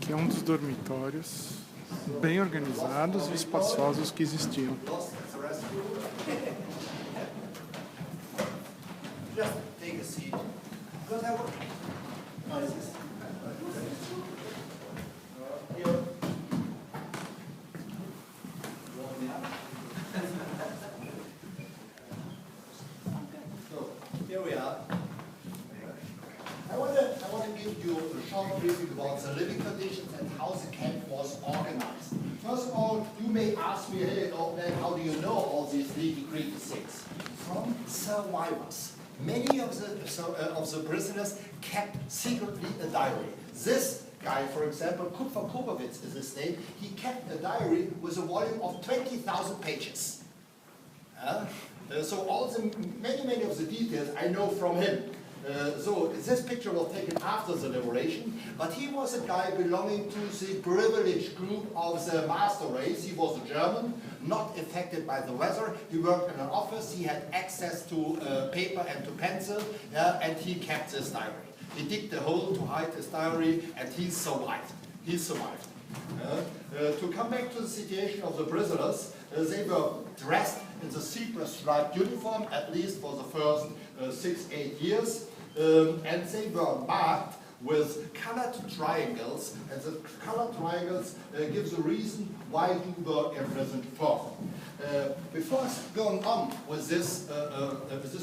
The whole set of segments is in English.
Aqui é um dos dormitórios bem organizados e espaçosos que existiam. Here we are. I want to give you a short briefing about the living conditions and how the camp was organized. First of all, you may ask me, hey, how do you know all these nitty-gritty things? From survivors. Many of the prisoners kept secretly a diary. This guy, for example, Kupfer Kopowitz is his name, he kept a diary with a volume of 20,000 pages. So many of the details I know from him. So this picture was taken after the liberation, but he was a guy belonging to the privileged group of the master race. He was a German, not affected by the weather. He worked in an office, he had access to paper and to pencil, and he kept this diary. He digged a hole to hide his diary, and he survived. He survived. To come back to the situation of the prisoners, they were dressed in the zebra-striped uniform, at least for the first 6-8 years, and they were marked with colored triangles, and the colored triangles gives a reason why you were imprisoned for. Before going on with this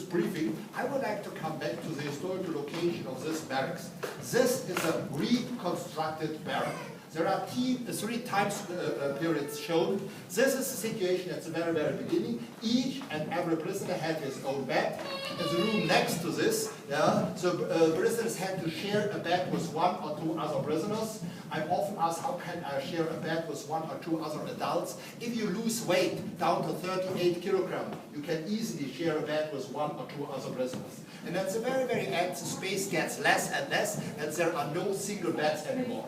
briefing, I would like to come back to the historical location of this barracks. This is a reconstructed barrack. There are three time periods shown. This is the situation at the very beginning. Each and every prisoner had his own bed. In the room next to this, so prisoners had to share a bed with one or two other prisoners. I'm often asked, how can I share a bed with one or two other adults? If you lose weight down to 38 kilograms, you can easily share a bed with one or two other prisoners. And at the very end, the space gets less and less, and there are no single beds anymore.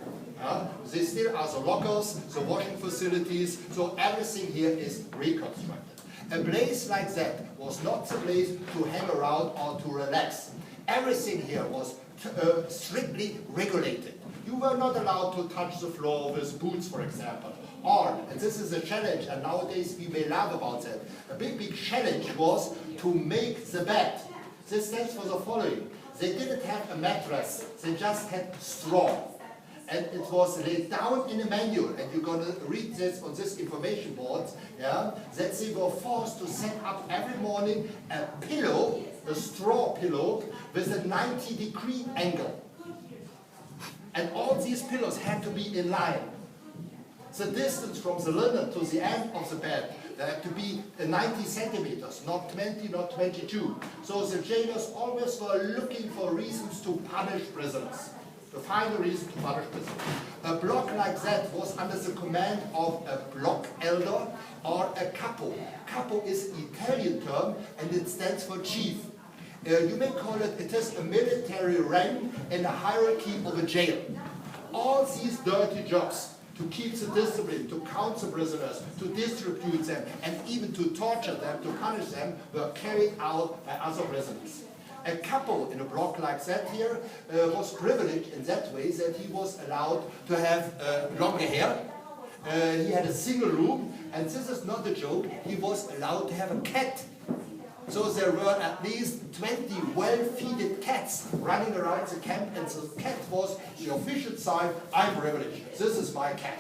There still are the lockers, the washing facilities, so everything here is reconstructed. A place like that was not the place to hang around or to relax. Everything here was strictly regulated. You were not allowed to touch the floor with boots, for example. Or, and this is a challenge, and nowadays we may laugh about that, a big challenge was to make the bed. This stands for the following. They didn't have a mattress, they just had straw. And it was laid down in a manual, and you're going to read this on this information board, that they were forced to set up every morning a pillow, a straw pillow, with a 90-degree angle. And all these pillows had to be in line. The distance from the linen to the end of the bed had to be 90 centimeters, not 20, not 22. So the jailers always were looking for reasons to punish prisoners. To find a reason to punish prisoners. A block like that was under the command of a block elder or a capo. Capo is an Italian term, and it stands for chief. You may call it, it is a military rank in a hierarchy of a jail. All these dirty jobs, to keep the discipline, to count the prisoners, to distribute them, and even to torture them, to punish them, were carried out by other prisoners. A couple in a block like that here was privileged in that way that he was allowed to have longer hair. He had a single room, and this is not a joke, he was allowed to have a cat. So there were at least 20 well-feeded cats running around the camp, and the cat was the official sign, I'm privileged, this is my cat.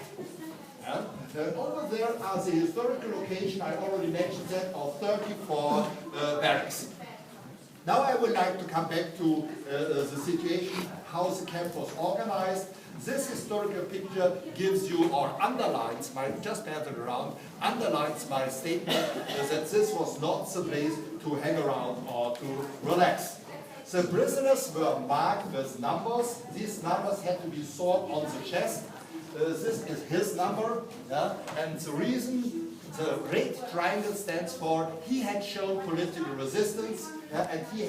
Over there are the historical location, I already mentioned that, of 34 barracks. Now I would like to come back to the situation, how the camp was organized. This historical picture gives you, or underlines, just pass it around, underlines my statement that this was not the place to hang around or to relax. The prisoners were marked with numbers. These numbers had to be sawed on the chest. This is his number, and the reason the red triangle stands for he had shown political resistance, and he had